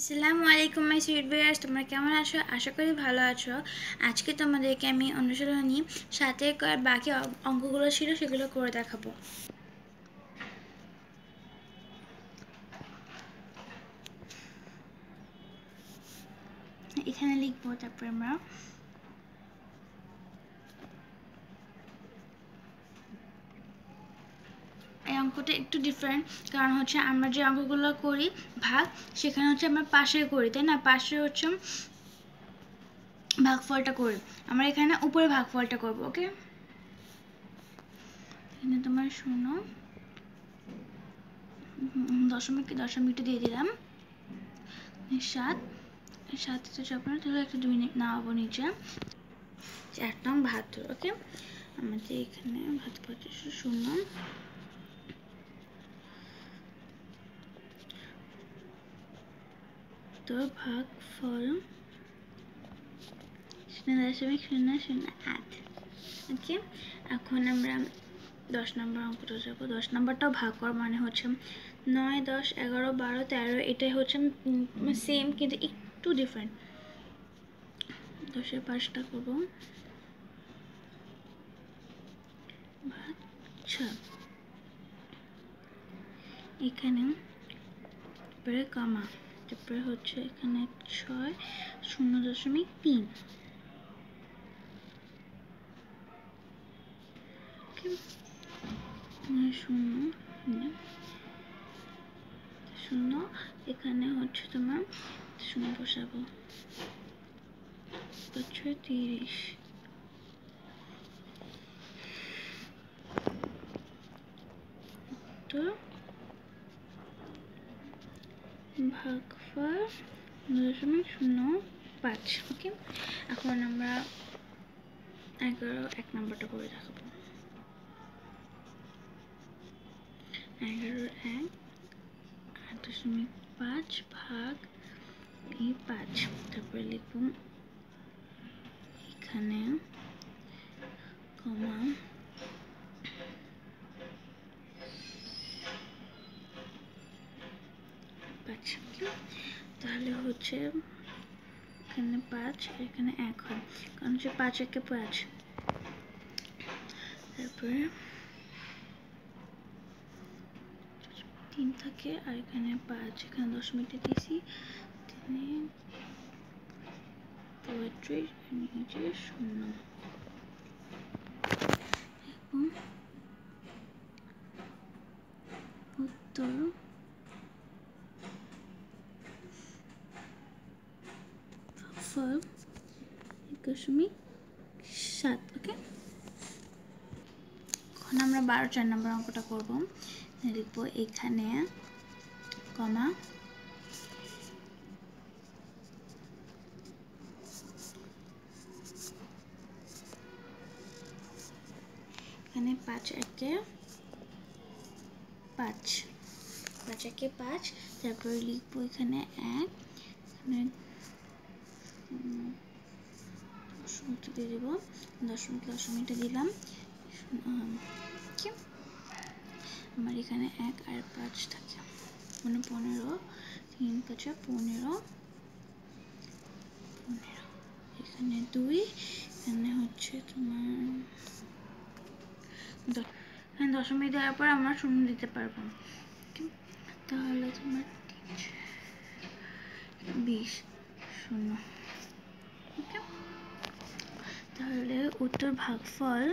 আসসালামু আলাইকুম my sweet viewers, তোমরা কেমন আছো? আশা করি ভালো আছো। আজকে তোমাদেরকে আমি অনুশীলনী 7 বাকি অঙ্কগুলো ছিল সেগুলো করে দেখাবো। এখানে লিখবো, তারপর আমরা এই অঙ্কটা একটু ডিফারেন্ট, কারণ হচ্ছে আমরা যে অঙ্কগুলো করি ভাগ, সেখানে হচ্ছে আমরা পাশে করি, তাই না? পাশে হচ্ছে ভাগফলটা করি, আমরা এখানে উপরে ভাগফলটা করবো। ওকে, এখানে তোমার শূন্য দশমিকটা দিয়ে দিলাম। 7 তো আপনার তাহলে একটা 2 নামাবো নিচে। 4 নং 72। ওকে, আমাদের এখানে 72 শূন্য তো ভাগফল 0.008। ওকে, এখন আমরা 10 নম্বর অঙ্কটা যাবো। 10 নম্বরটাও ভাগ করা মানে হচ্ছে 9, 10, 11, 12, 13। এটাই হচ্ছে সেম কিন্তু একটু ডিফারেন্ট। 10-এর 5টা করবো ভাগ 6। এখানে তারপরে কমা, তারপরে হচ্ছে এখানে 6 0.3। শূন্য এখানে হচ্ছে তোমার শূন্য বসাবো। 30 তো ভাগফল 0.05। ওকে, এখন আমরা 1 নম্বরটা করে দেখাবো। 8.5 ভাগ এই 5। তারপরে লিখব এখানে কমা 5। তাহলে হচ্ছে এখানে 5, এখানে 1 হয়, কারণ হচ্ছে 5 একে 5। তারপরে 3 থাকে, আর এখানে 5, এখানে দশমিকটা দিয়েছি। 3 35 নিচে 0। এবং উত্তর 1.7। ওকে, এখন আমরা 4 নম্বর অঙ্কটা করবো। লিখবো এখানে কমা এখানে 5 একে 5, 5 একে 5। তারপরে লিখবো এখানে 1, এখানে দশমিকটা দিয়ে দেবো। দশমিকটা দিলাম। আমার এখানে 1 আর 5 থাকে, মানে 15। 3 5 15। এখানে 2, এখানে হচ্ছে তোমার দশমিক দেওয়ার পর আমরা শূন্য দিতে পারবো। তাহলে তোমার 20 শূন্য। ওকে, তাহলে উত্তর ভাগফল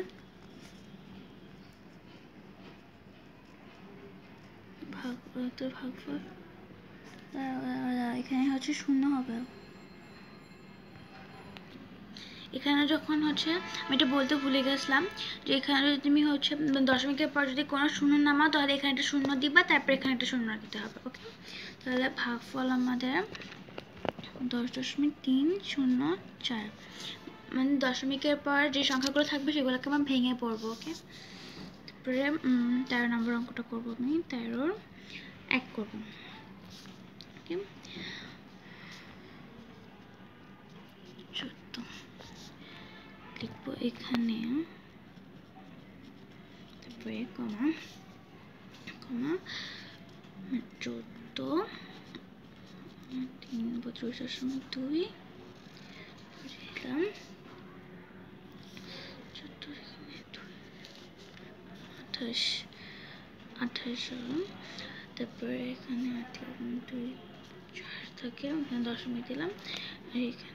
এখানে হচ্ছে 0 হবে। এখানে যখন হচ্ছে আমি এটা বলতে ভুলে গেছিলাম যে এখানে যদি তুমি হচ্ছে দশমিকের পর যদি কোনো শূন্য নামাও, তাহলে এখানে একটা শূন্য দিবা, তারপর এখানে একটা শূন্য দিতে হবে। ওকে, তাহলে ভাগফল আমাদের 10.304। মানে দশমিকের পর যে সংখ্যাগুলো থাকবে সেগুলোকে আমরা ভেঙে পড়বো। ওকে, তারপরে 13 নম্বর অঙ্কটা করবো আমি। 13-র 1 করবো। ওকে, 14 লিখবো এখানে, তারপরে কমা 14 3 32.2 দিলাম 28 হলো। তারপরে এখানে 2 4 থাকে, এখানে দশমিক দিলাম। আর এখানে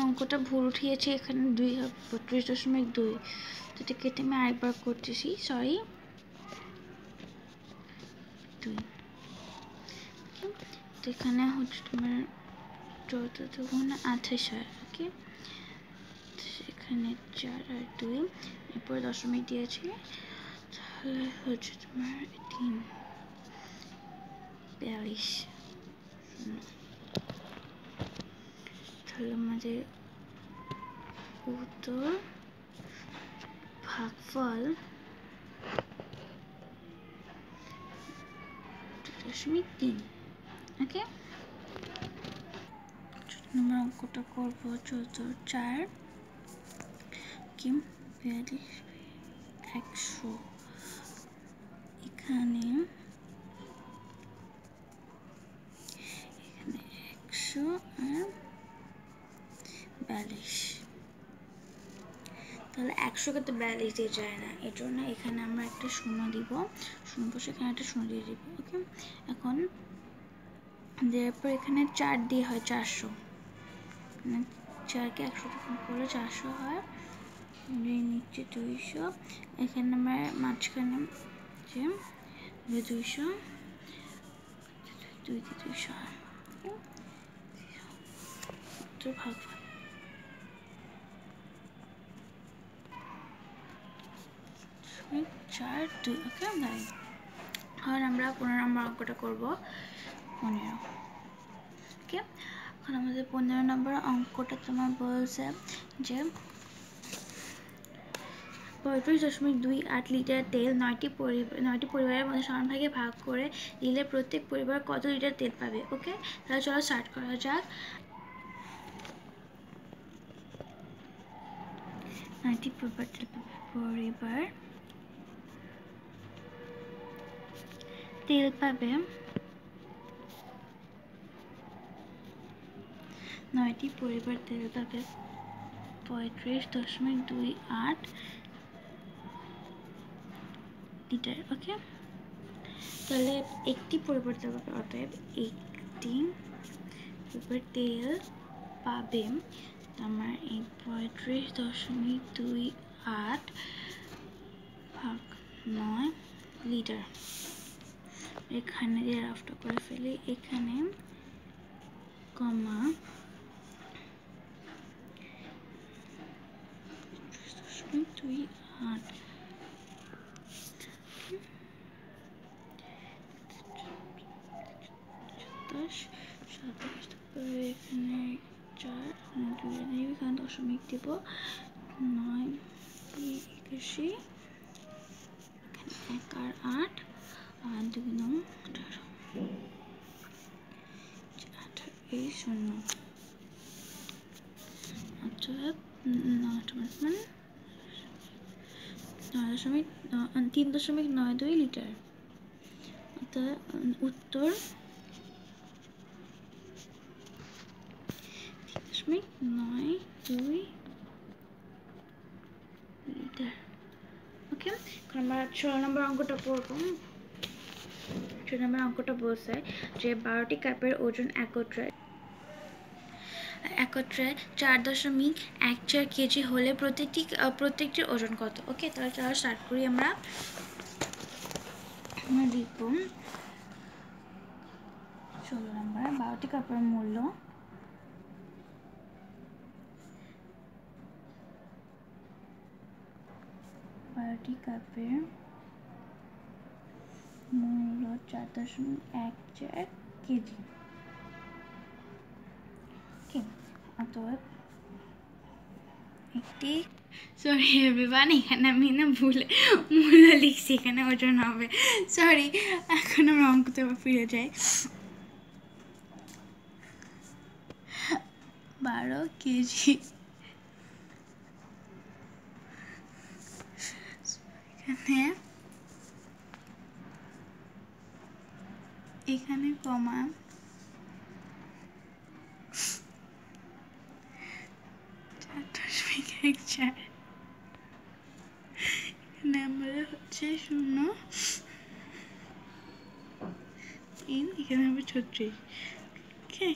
অঙ্কটা ভুল উঠিয়েছি, এখানে 2 হবে 32.2। তো এটা কেটে আমি আরেকবার করতেছি, সরি 2। তো এখানে হচ্ছে তোমার 14 গুণ 28 হয়। ওকে, এখানে 4 আর 2, এরপরে দশমিক দিয়েছি, তাহলে হচ্ছে তোমার 3.42। তাহলে আমাদের উত্তর ভাগফল 2.3। ওকে, আমরা অঙ্কটা করবো 14/4 কি 42/100। এখানে 100 আর 42, তাহলে 100কে তো 42 দিয়ে যায় না, এর জন্য এখানে আমরা একটা শূন্য দিব, শূন্য বসে এখানে একটা শূন্য দিয়ে দিব। ওকে, এখন দেওয়ার পর এখানে 4 দিয়ে হয় 400, 4কে 100 করলে 400 হয়, নিচে 200, এখানে আমার মাঝখানে যে 200, 2 দিয়ে 200 হয়। তো ভাগফল 4/2। ওকে, আর আমরা 15 নম্বর অঙ্কটা করব 15। ওকে, এখন আমাদের 15 নম্বর অঙ্কটা তোমার বলছে যে 35.28 লিটার তেল 9টি পরিবারের মধ্যে সমানভাগে ভাগ করে দিলে প্রত্যেক পরিবার কত লিটার তেল পাবে। ওকে, তাহলে চলো স্টার্ট করা যাক। 9টি পরিবার তেল পাবে 9টি পরিবার তেল পাবে 35.28 লিটার। ওকে, তাহলে একটি পরিবার তেল পাবে, অতএব একটি পরিবার তেল পাবে আমার এই 35.28 ভাগ 9 লিটার। এখানে দিয়ে রাফটা করে ফেলি, এখানে কমা 35.28 এখানে 4 এখানে দশমিক দিব, 9 81, এখানে 1 আর 8 আর 2 9 18, 0। অর্থাৎ 3.92 লিটার। অর্থাৎ উত্তর 3.92 লিটার। ওকে, এখন আমরা 16 নম্বর অঙ্কটা পড়বো। 16 নম্বর অঙ্কটা বলছে যে 12টি কাপের ওজন একত্রে 4.14 কেজি হলে প্রত্যেকটির ওজন কত। ওকে, তাহলে চলো স্টার্ট করি। আমরা লিখব 16 নম্বর 12টি কাপের মূল্য 12টি কাপের মূল্য 4.14 কেজি। অতএব একটি সরি এভরিওয়ান, এখানে আমি না ভুলে মূল্য লিখছি, এখানে ওজন হবে, সরি। এখন আমরা অঙ্কতে ফিরে যাই। 12 কেজি, এখানে এখানে কমা 4.14 এখানে আমরা হচ্ছে 0 এখানে হবে 36 ওকে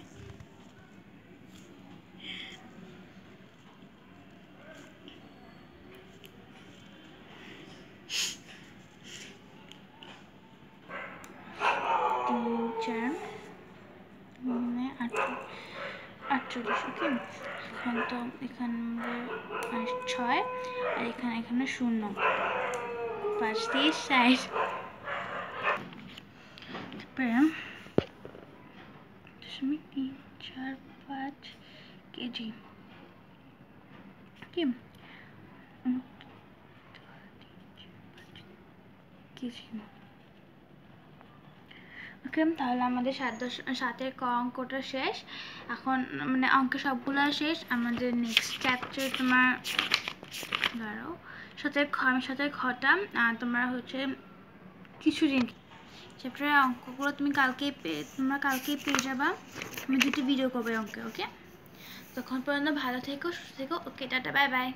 মানে 48 ওকে এখন তো এখানে 6 আর এখানে 0 5 দিয়ে 60 তারপরে 0.345 কেজি কি কেজি ওকে তাহলে আমাদের 7-এর ক অঙ্কটা শেষ এখন মানে অঙ্ক সবগুলো শেষ আমাদের নেক্সট চ্যাপ্টার তোমার দাঁড়াও 7-এর খটা তোমরা হচ্ছে কিছুদিন চ্যাপ্টারের অঙ্কগুলো তোমরা কালকেই পেয়ে যাবা আমি 2টি ভিডিও করবো অঙ্কে ওকে তখন পর্যন্ত ভালো থেকো সুস্থ থেকো ওকে টাটা বাই বাই